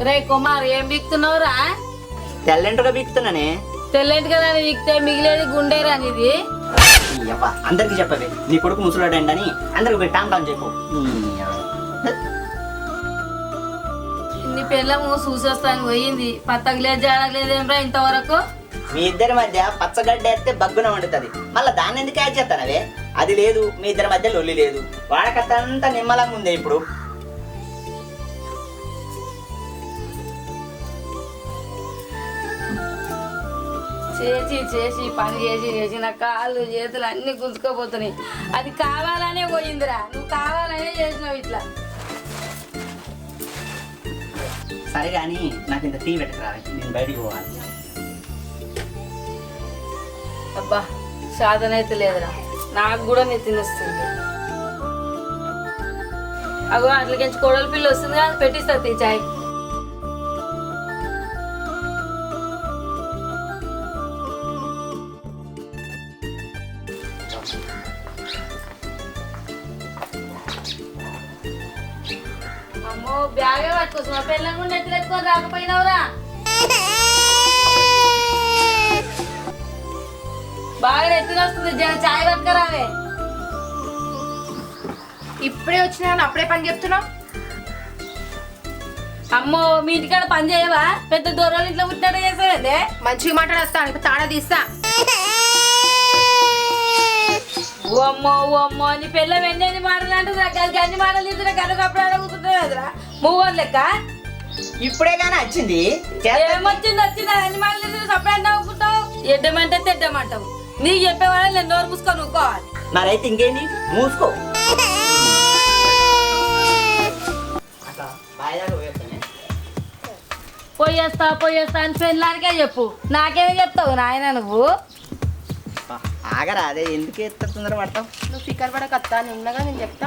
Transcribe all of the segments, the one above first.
రే కుమార్ ఏం బిక్తున్నావురా? తెల్లంటుగా బిక్కుతున్నానే. తెల్లంటి కదా బిక్తే మిగిలేది గుండేరా ఇది. అందరికి చెప్పవే నీ కొడుకు ముసలాడండి అని అందరికి పోయి టామ్ టామ్ చెప్పు. నీ పిల్లము చూసొస్తాను పోయింది, పత్తగలేదు జాడగలేదేమ్రా ఇంతవరకు. మీ ఇద్దరి మధ్య పచ్చగడ్డ ఎత్తే బగ్గున వండుతుంది, మళ్ళీ దాన్ని ఎందుకు యాడ్ చేస్తానవే? అది లేదు, మీ ఇద్దరి మధ్య లొల్లి లేదు, వాడకత్తంతా నిమ్మలంగా ఉంది ఇప్పుడు. చేసి చేసి పని చేసి చేసి నా కాళ్ళు చేతులు అన్ని గుంజుకోపోతున్నాయి. అది కావాలనే పోయిందిరా, నువ్వు కావాలనే చేసినావు ఇట్లా. సరే కానీ నాకు ఇంత టీ పెట్టరా, నేను బయటికి పోవాలి. అబ్బా సాధన అయితే లేదురా, నాకు కూడా నెత్తినొస్తుంది. అగో అట్లకించి కోడల పిల్ల వస్తుంది కదా, పెట్టిస్తా తీ చాయ్. అమ్మో బ్యాగే పట్టుకోసం మా పిల్లలు కూడా ఎత్తుకొని రాకపోయినావురా. బాగా ఎత్తున వస్తుంది, చాయ్ పట్టుకరావే. ఇప్పుడే వచ్చినా అప్పుడే పని చెప్తున్నావు. అమ్మో మీ ఇంటికాడ పని చేయవా? పెద్ద దూరాలు ఇంట్లో పుట్టినట్టు చేసేదే. మంచిగా మాట్లాడేస్తాను, ఇప్పుడు తాడా తీస్తా. ఓ అమ్మో ఓ అమ్మో నీ పిల్ల ఎన్ని మాటలు అంటుంది, గన్ని మాటలు తీసుకురా కనుక అప్పుడు అడుగుతుంది కదరా మూవర్ లెక్క. ఇప్పుడే కానీ వచ్చింది. ఏమొచ్చింది వచ్చింది, అన్ని మాటలు తీసుకుని సపరేట్ నవ్వుకుంటావు. ఎడ్డమంటే తెడ్డమంటావు, నీకు చెప్పేవాళ్ళని నేను నోరు మూసుకొని ఊకోవాలి. మరైతే ఇంకేంటి, మూసుకో. పోయేస్తా అని పెళ్ళానికే చెప్పు, నాకేమీ చెప్తావు నాయన నువ్వు. ఆగరా, అదే ఎందుకు ఎత్త తొందర పడతావు? నువ్వు ఫికర్ పడకత్తా, నిన్నగా నేను చెప్తా.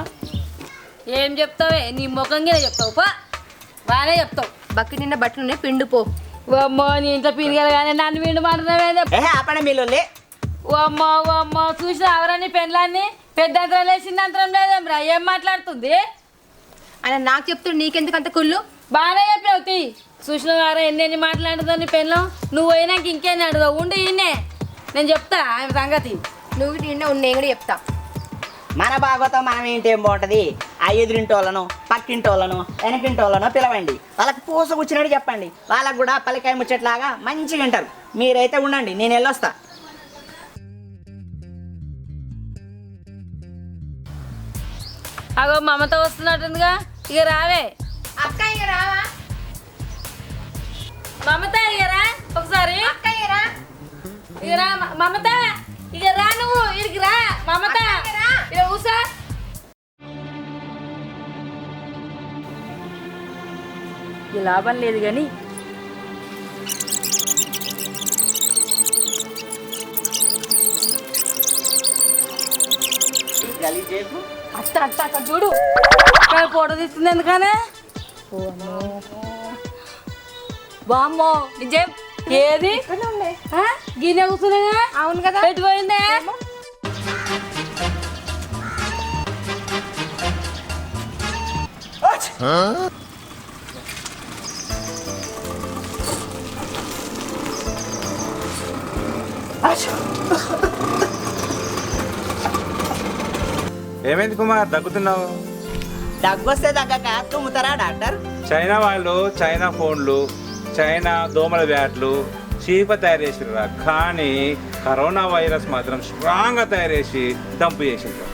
ఏం చెప్తావే, నీ ముఖంగా చెప్తావు, పా బాగానే చెప్తావు. బక్కి నిన్న బట్టలు పిండు పో. అమ్మో నీ ఇంట్లో పిండిగలు కానీ నన్ను పిండి మాట్లాడమే. ఆపడే మీలోలే. అమ్మో అమ్మో చూసిన ఎవరా నీ పెళ్ళాన్ని? పెద్ద అంతరం లేదు చిన్న అంతరం లేదేమ్రా, ఏం మాట్లాడుతుంది? ఆయన నాకు చెప్తుండు, నీకెందుకు అంత కుళ్ళు? బాగానే చెప్పినావు తీ. చూసిన వారా ఎన్ని మాట్లాడుతుంది నీ పెళ్ళం. నువ్వు పోయినాక ఇంకేం అడుగుతావు, ఉండి ఈయనే నేను చెప్తా ఆయన సంగతి. నువ్వు నిన్న నేను కూడా చెప్తా. మన భాగవతం మనం ఏంటి ఏం బాగుంటుంది? ఆ ఎదురింటి వాళ్ళను, పక్కింటి వాళ్ళను, వెనకింటి వాళ్ళను పిలవండి, వాళ్ళకి పూస కూర్చున్నట్టు చెప్పండి, వాళ్ళకు కూడా పలికాయ ముచ్చట్లాగా మంచిగా వింటారు. మీరైతే ఉండండి, నేను వెళ్ళొస్తా. అగో మమత వస్తున్నట్టుందిగా, ఇక రావే. అక్క ఇక రావా? మమత ఇక రా ఒకసారి. అక్క ఇక రా. ఇక రా మమత, ఇక రా నువ్వు ఇడికి రా మమత, ఇక ఊసా. ఈ లాభం లేదు కానీ అత్త అత్త అక్క చూడు ఫోటో తీస్తుంది ఎందుకనే. బామ్మో నిజం ఏది గిన్నె కూర్చున్నా? అవును కదా, పెట్టిపోయిందే. ఏమైంది కుమార్, దగ్గుతున్నావు? దగ్గొస్తే దగ్గక తుమ్ముతారా డాక్టర్? చైనా వాళ్ళు చైనా ఫోన్లు, చైనా దోమల బ్యాట్లు చీప తయారు చేసిర్రా, కానీ కరోనా వైరస్ మాత్రం స్ట్రాంగ్గా తయారు చేసి డంపు చేసిండ్రు.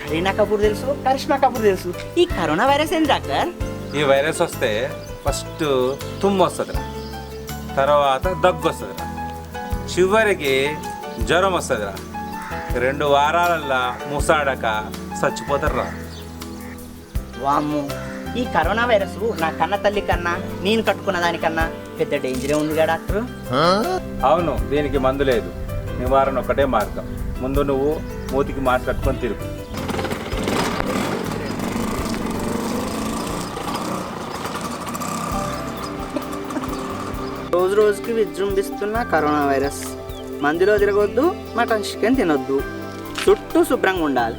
కరీనా కపూర్ తెలుసు, కరిష్మా కపూర్ తెలుసు, ఈ కరోనా వైరస్ ఏంటి డాక్టర్? ఈ వైరస్ వస్తే ఫస్ట్ తుమ్ము వస్తుందిరా, తర్వాత దగ్గు వస్తుందిరా, చివరికి జ్వరం వస్తుందిరా. 2 వారాలల్లా ముసాడక చచ్చిపోతారురా. వామ్ము, ఈ కరోనా వైరస్ నా కన్న తల్లి కన్నా నేను కట్టుకున్న దానికన్నా పెద్ద డేంజరే ఉందిగా డాక్టర్? అవును, దీనికి మందు లేదు, నివారణ ఒకటే మార్గం. ముందు నువ్వు మూతికి మాస్క్ కట్టుకొని తిరుగు. రోజు రోజుకి విజృంభిస్తున్న కరోనా వైరస్. మందులో తిరగొద్దు, మటన్ చికెన్ తినొద్దు, చుట్టూ శుభ్రంగా ఉండాలి,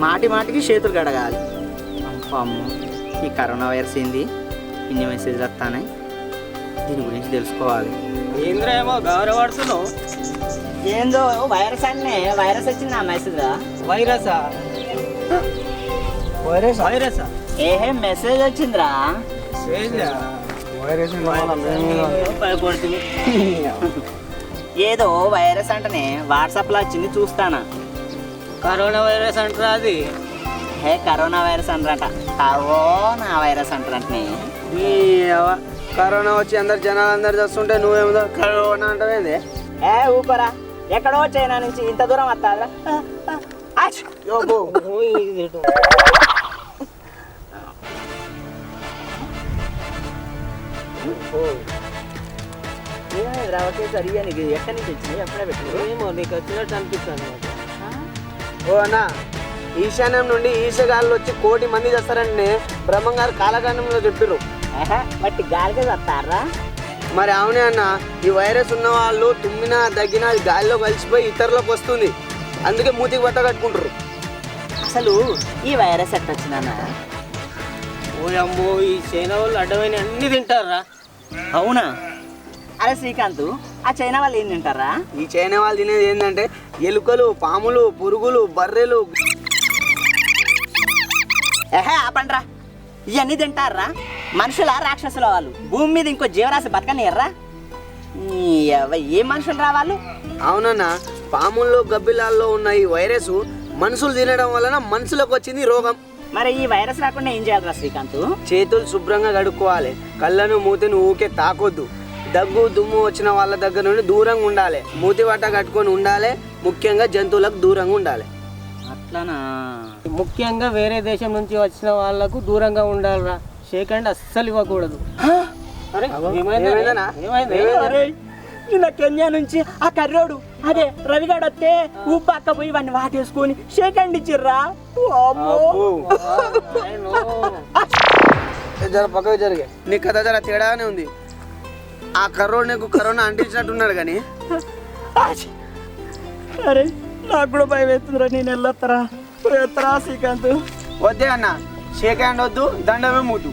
మాటి మాటికి చేతులు కడగాలి. అమ్మో ఈ కరోనా వైరస్ ఏంది ఇన్ని మెసేజ్లు వస్తాయి దీని గురించి తెలుసుకోవాలి. ఏంద్ర ఏమో గౌరవడుతున్నావు. ఏందో వైరస్ అన్నే వైరస్ వచ్చింది ఆ మెసేజ్ వైరసా వైరసా ఏహే మెసేజ్ వచ్చిందిరా. భయపడుతుంది ఏదో వైరస్ అంటేనే వాట్సాప్లో వచ్చింది చూస్తానా. కరోనా వైరస్ అంటారా అది? హే కరోనా వైరస్ అంటారట కరోనా వైరస్ అంటారంటే కరోనా వచ్చి అందరు జనాలు అందరు చూస్తుంటే నువ్వేమో కరోనా అంటావేంది? ఏ ఊపరా ఎక్కడో చైనా నుంచి ఇంత దూరం వస్తారా. సరిగా నీకు ఎక్కడి నుంచి వచ్చింది ఎప్పుడే పెట్టింది? ఏమో నీకు వచ్చినట్టు అనిపిస్తాను. ఓ అన్న ఈశాన్యం నుండి ఈశగాళ్ళు వచ్చి 1,000,000 మంది చేస్తారని బ్రహ్మంగారు కాలగండంలో చెప్పిర్రు. బట్టి గాలికే వస్తారా? మరి అవునే అన్న, ఈ వైరస్ ఉన్న వాళ్ళు తుమ్మినా దగ్గినా అది గాలిలో కలిసిపోయి ఇతరులకు వస్తుంది, అందుకే మూతికి బట్ట కట్టుకుంటారు. అసలు ఈ వైరస్ ఎట్లా వచ్చిందన్న? ఓ అమ్మో ఈ చైనా వాళ్ళు అడ్డమైన అన్ని తింటారా? అవునా? అరే శ్రీకాంత్ ఆ చైనా వాళ్ళు ఏం తింటారా? ఈ చైనా వాళ్ళు తినేది ఏంటంటే ఎలుకలు, పాములు, పురుగులు, బర్రెలు. ఏహే ఆపండ్రా, ఇవన్నీ తింటారా? మనుషుల రాక్షసుల వాళ్ళు భూమి మీద ఇంకో జీవరాశి బతకనియర్రా? ఏ మనుషులు రా వాళ్ళు? అవునన్నా, పాముల్లో గబ్బిలాల్లో ఉన్న ఈ వైరస్ మనుషులు తినడం వలన మనుషులకు వచ్చింది రోగం. మరి ఈ వైరస్ రాకుండా ఏం చేయాలరా శ్రీకాంత్? చేతులు శుభ్రంగా కడుక్కోవాలి, కళ్ళను మూతిని ఊకే తాకొద్దు, దగ్గు దుమ్ము వచ్చిన వాళ్ళ దగ్గర నుండి దూరంగా ఉండాలి, మూతి బట్ట కట్టుకొని ఉండాలి, ముఖ్యంగా జంతువులకు దూరంగా ఉండాలి. అట్లానా? ముఖ్యంగా వేరే దేశం నుంచి వచ్చిన వాళ్ళకు దూరంగా ఉండాలిరా. షేక్ హ్యాండ్ అస్సలు ఇవ్వకూడదు. నిన్న కెన్యా నుంచి ఆ కర్రోడు అదే రవిగాడు వస్తే ఊపక్క పోయి వాడిని వాటేసుకొని షేక్ హ్యాండ్ ఇచ్చిర్రా. జర పక్కకు జరిగే, నీ కథ జర తేడానే ఉంది. ఆ కర్రోడు నీకు కరోనా అంటించినట్టున్నాడు కానీ. అరే నాకు కూడా భయం వేస్తుందిరా, నేను వెళ్ళొస్తారా శ్రీకాంత్? వద్దే అన్న, షేక్ హ్యాండ్ వద్దు, దండమే మూతు.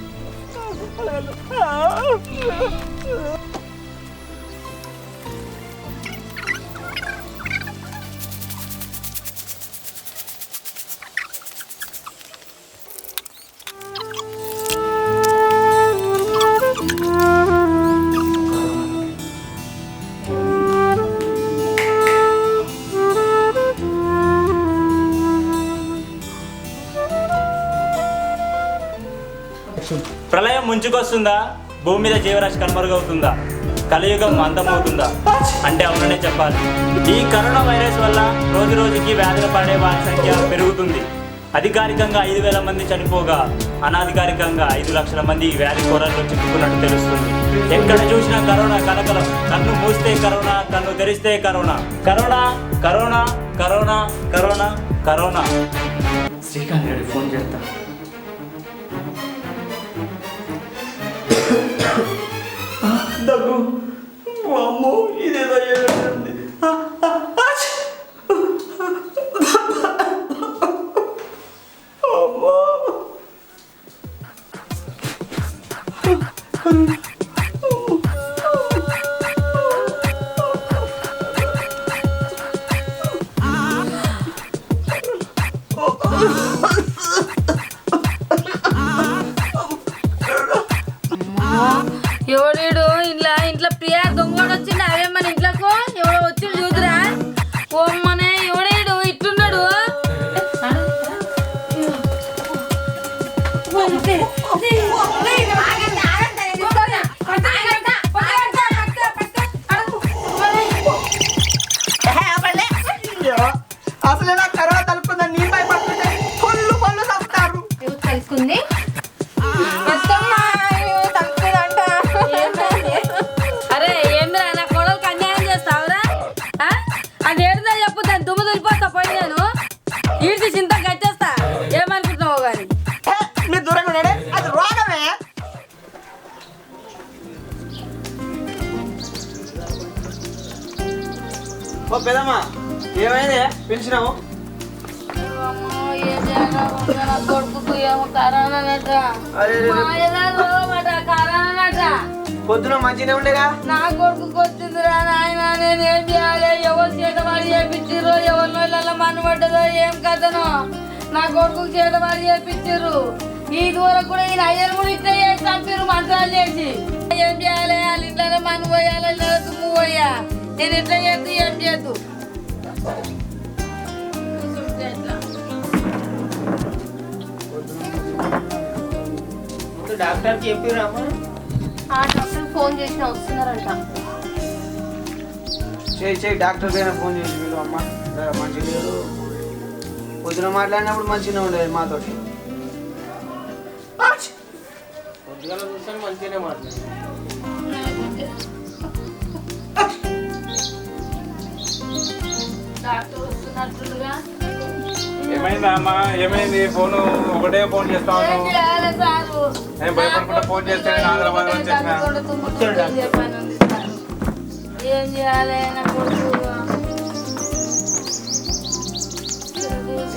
ప్రళయం ముంచుకొస్తుందా? భూమి మీద జీవరాశి కనుమరుగవుతుందా? కలియుగం అంతమవుతుందా? అంటే అవుననే చెప్పాలి. ఈ కరోనా వైరస్ వల్ల రోజు రోజుకి వ్యాధులు పడే వారి సంఖ్య పెరుగుతుంది. అధికారికంగా 5,000 మంది చనిపోగా అనాధికారికంగా 5 లక్షల మంది ఈ వ్యాధి కొరల్లో చిక్కుకున్నట్టు తెలుస్తుంది. ఎక్కడ చూసినా కరోనా కలకలం. కన్ను మూస్తే కరోనా, కన్ను తెరిస్తే corona. Corona corona corona corona corona. Srikanth గారికి ఫోన్ చేస్తా. దగ్గు, అమ్మో ఇదేదో ఏదంటుంది. ఎవడు ఇంట్లో ప్రియా దొంగడు వచ్చింది, అవే మన ఇంట్లోకి ఎవడో వచ్చి చూదురా. ఓమ్మనే ఎవడేడు ఇట్లున్నాడు. అసలు నాకు కరోనా తలుపుకుందని నేను భయపడుతుంటే పళ్ళు పళ్ళు చంపుతారు. తెలుసుకుంది అరే ఏంద్రా నా కొడలకు అన్యాయం చేస్తావురా? అది ఏడుందో చెప్పు, దాన్ని దుమ్ము దులిపోతా పోయి నేను ఈడ్చి చింత కట్టేస్తా. ఏమనుకుంటున్నావు కానీ మీరు దూరంగా ఉన్నాడే అది రోగమే. ఓ పెదమ్మా, ఏమైంది పిలిచినావు? ఏం నా కొడుకు ఏమో కరోనానట అరే రే రే. మా ఏదో మాట కరోనానట పొద్దున మంచిగా ఉండేగా. నా కొడుకు వచ్చిందిరా నాయన నేనేం చేయాలి ఎవరు చేతవాడి చేపించారు ఎవరి నోళ్ళ మనబడ్డదో ఏం కథనో నా కొడుకు చేతవాడి చేపించారు ఈ దూరం కూడా ఈయన అయ్యను కూడా ఇట్లా చేసి చంపారు మంత్రాలు చేసి ఏం చేయాలి వాళ్ళ ఇంట్లోనే మన పోయాలి దుమ్ము పోయా నేను ఇట్లా చేస్తూ ఏం చేద్దు డాక్టర్ చెప్పిరామా ఆ డాక్టర్ ఫోన్ చేసిన వస్తున్నారంట. చేయి డాక్టర్ కైనా ఫోన్ చేసి మీరు అమ్మ మంచిగా లేదు. పొద్దున మాట్లాడినప్పుడు మంచిగా ఉండేది మాతోటి. పొద్దుగాల చూస్తే మంచిగానే మాట్లాడు. డాక్టర్ వస్తున్నట్లుగా ఏమైందా అమ్మా ఏమైంది ఫోన్ ఒకటే ఫోన్ చేస్తా ఏం ఉన్నావు చేయాలి సారు నేను భయపడకుండా ఫోన్ చేస్తే నేను హైదరాబాద్ వచ్చేసిన ఏం చేయాలి నా కొడుకు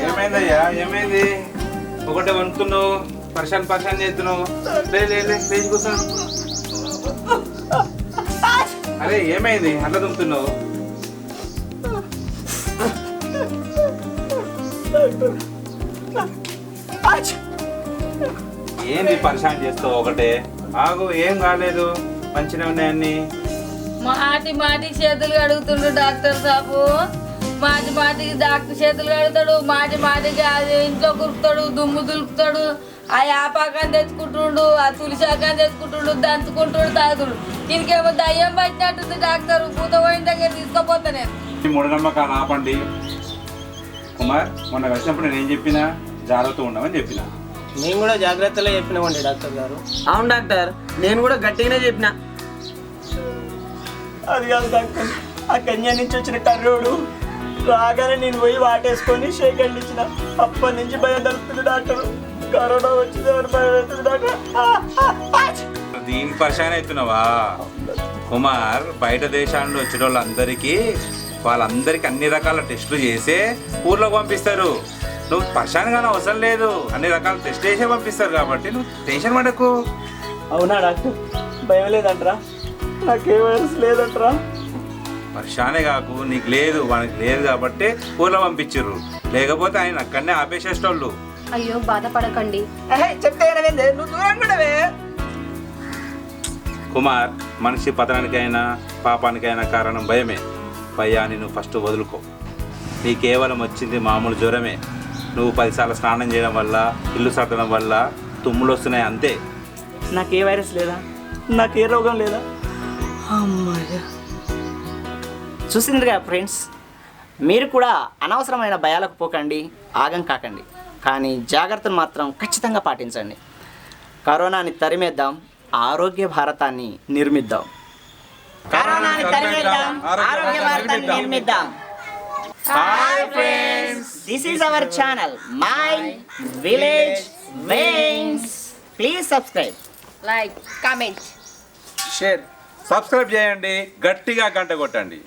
ఏమైందయ్యా ఏమైంది ఒకటే వణుకుతున్నావు పరిశాన్ చేస్తున్నావు లేచి కూర్చో అరే ఏమైంది అట్లా దుమ్ముతున్నావు ఏంది పరిశాన్ చేస్తావు ఒకటే ఆగు ఏం కాలేదు మంచిగా ఉన్నాయన్ని మాటి చేతులు కడుగుతుండు డాక్టర్ సాబు మాటికి డాక్టర్ చేతులు కడుగుతాడు మాటికి అది ఇంట్లో కురుకుతాడు దుమ్ము దులుపుతాడు ఆ యాపాకాన్ని తెచ్చుకుంటుండు ఆ తులిశాకాన్ని తెచ్చుకుంటుండు దంచుకుంటుండు తాగుతుండు దీనికేమో దయ్యం పట్టినట్టుంది డాక్టర్ పూత పోయిన దగ్గర తీసుకుపోతా నేను మూఢనమ్మకాలు ఆపండి కుమార్ మొన్న వచ్చినప్పుడు నేను ఏం చెప్పినా జాగ్రత్త ఉండమని చెప్పిన మేము కూడా జాగ్రత్తలో చెప్పినామండి డాక్టర్ గారు. అవును డాక్టర్, నేను కూడా గట్టిగానే చెప్పిన. అది కాదు డాక్టర్, ఆ కన్యా నుంచి వచ్చిన కర్రోడు రాగానే నేను పోయి వాటేసుకొని షేక్ హ్యాండ్ ఇచ్చిన. అప్పటి నుంచి భయం తలుపుతుంది డాక్టర్. కరోనా వచ్చింది ఎవరు భయం అవుతుంది డాక్టర్. దీనికి పరిశాన్ అవుతున్నావా కుమార్ బయట దేశాల్లో వచ్చిన వాళ్ళందరికీ అన్ని రకాల టెస్టులు చేసే ఊర్లోకి పంపిస్తారు నువ్వు పరిశాన్గానే అవసరం లేదు అన్ని రకాల టెస్ట్ చేసే పంపిస్తారు కాబట్టి నువ్వు టెన్షన్ పడకు అవునా డాక్టర్, భయం లేదంటరా? నాకే వైరస్ లేదంటరా? పరిశానే కాకు నీకు లేదు వానికి లేదు కాబట్టి ఊర్లో పంపించారు లేకపోతే ఆయన అక్కడనే ఆపేసేటోళ్ళు అయ్యో బాధపడకండి. చెప్తే నువ్వు దూరం కూడా కుమార్ మనిషి పతనానికైనా పాపానికైనా కారణం భయమే భయాన్ని నువ్వు ఫస్ట్ వదులుకో నీ కేవలం వచ్చింది మామూలు జ్వరమే నువ్వు 10 సార్లు స్నానం చేయడం వల్ల ఇల్లు సర్దడం వల్ల తుమ్ములు వస్తున్నాయి అంతే నాకే వైరస్ లేదా? నాకే రోగం లేదా? అమ్మాయ్యా చూసిందిగా ఫ్రెండ్స్, మీరు కూడా అనవసరమైన భయాలకు పోకండి, ఆగం కాకండి, కానీ జాగ్రత్తలు మాత్రం ఖచ్చితంగా పాటించండి. కరోనాని తరిమేద్దాం, ఆరోగ్య భారతాన్ని నిర్మిద్దాం. కరోనాని తరిమేద్దాం, ఆరోగ్య భారతాన్ని నిర్మిద్దాం. Hi friends, this is our channel my village vines. Please subscribe, like, comment, share. Subscribe చేయండి గట్టిగా గంట కొట్టండి